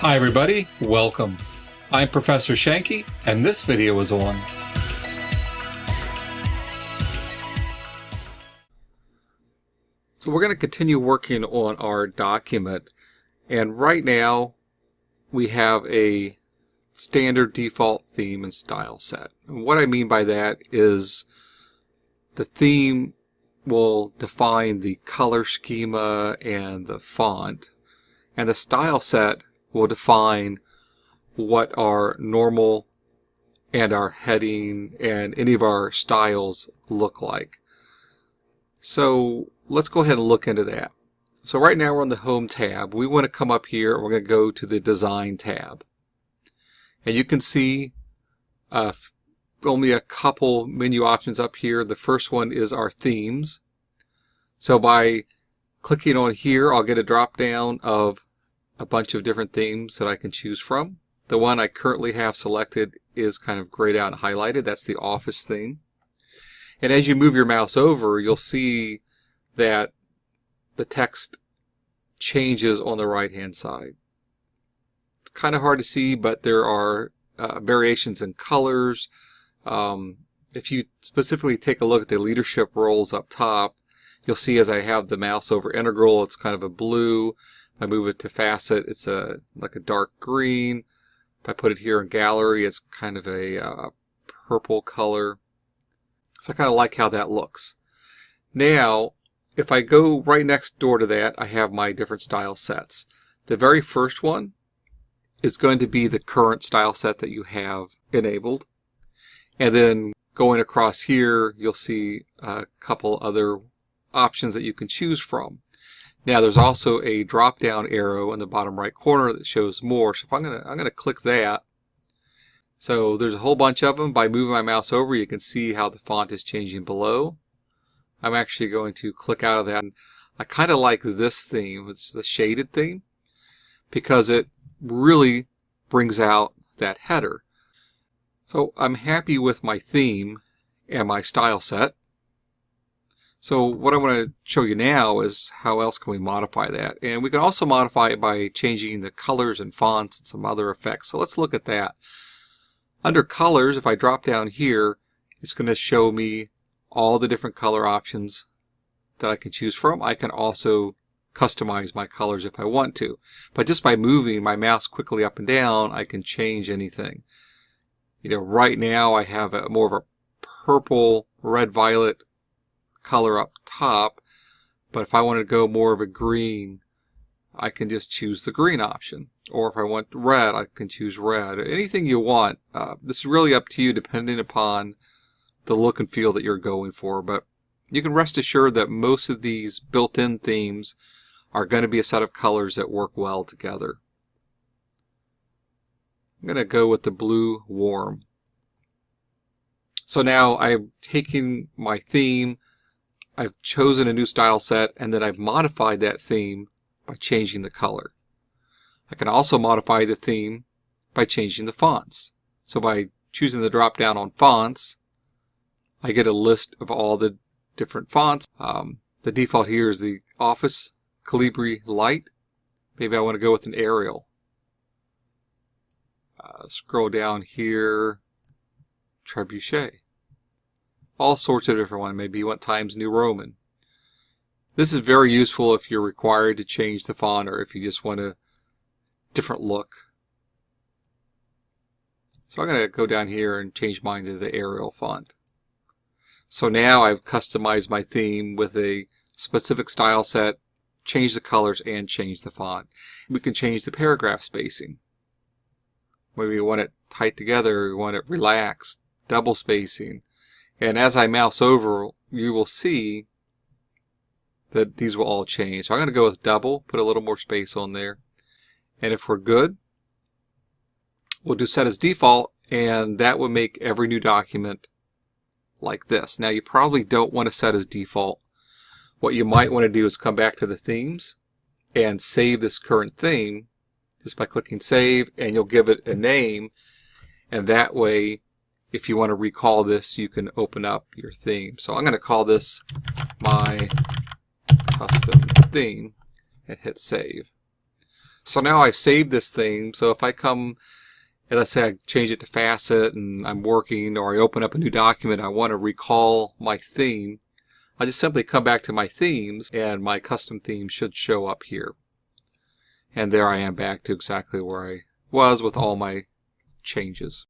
Hi everybody, welcome. I'm Professor Shanky, and this video is on So we're going to continue working on our document, and right now we have a standard default theme and style set. And what I mean by that is the theme will define the color schema and the font, and the style set will define what our normal and our heading and any of our styles look like. So let's go ahead and look into that. So right now we're on the Home tab. We want to come up here and we're going to go to the Design tab. And you can see only a couple menu options up here. The first one is our themes. So by clicking on here, I'll get a drop down of a bunch of different themes that I can choose from. The one I currently have selected is kind of grayed out and highlighted. That's the Office theme. And as you move your mouse over, you'll see that the text changes on the right hand side. It's kind of hard to see, but there are variations in colors. If you specifically take a look at the leadership roles up top, you'll see as I have the mouse over integral, it's kind of a blue. If I move it to facet, it's like a dark green. If I put it here in gallery, it's kind of a purple color. So I kind of like how that looks. Now, if I go right next door to that, I have my different style sets. The very first one is going to be the current style set that you have enabled. And then going across here, you'll see a couple other options that you can choose from. Now there's also a drop down arrow in the bottom right corner that shows more. So if I'm gonna click that. So there's a whole bunch of them. By moving my mouse over, you can see how the font is changing below. I'm actually going to click out of that. I kind of like this theme. It's the shaded theme because it really brings out that header. So I'm happy with my theme and my style set. So what I want to show you now is how else can we modify that. And we can also modify it by changing the colors and fonts and some other effects. So let's look at that. Under colors, if I drop down here, it's going to show me all the different color options that I can choose from. I can also customize my colors if I want to. But just by moving my mouse quickly up and down, I can change anything. You know, right now I have more of a purple, red, violet color up top, but if I want to go more of a green, I can just choose the green option. Or if I want red, I can choose red. Anything you want. This is really up to you depending upon the look and feel that you're going for, but you can rest assured that most of these built-in themes are going to be a set of colors that work well together. I'm going to go with the blue warm. So now I'm taking my theme, I've chosen a new style set, and then I've modified that theme by changing the color. I can also modify the theme by changing the fonts. So by choosing the drop down on fonts, I get a list of all the different fonts. The default here is the Office Calibri Light. Maybe I want to go with an Arial. Scroll down here, Trebuchet. All sorts of different ones. Maybe you want Times New Roman. This is very useful if you're required to change the font or if you just want a different look. So I'm going to go down here and change mine to the Arial font. So now I've customized my theme with a specific style set, change the colors, and change the font. We can change the paragraph spacing. Maybe we want it tight together, we want it relaxed, double spacing. And as I mouse over, you will see that these will all change. So I'm going to go with double, put a little more space on there. And if we're good, we'll do set as default, and that will make every new document like this. Now you probably don't want to set as default. What you might want to do is come back to the themes and save this current theme just by clicking save, and you'll give it a name, and that way if you want to recall this, you can open up your theme. So I'm going to call this my custom theme and hit save. So now I've saved this theme, so if I come and let's say I change it to facet and I'm working, or I open up a new document, I want to recall my theme, I just simply come back to my themes and my custom theme should show up here. And there I am back to exactly where I was with all my changes.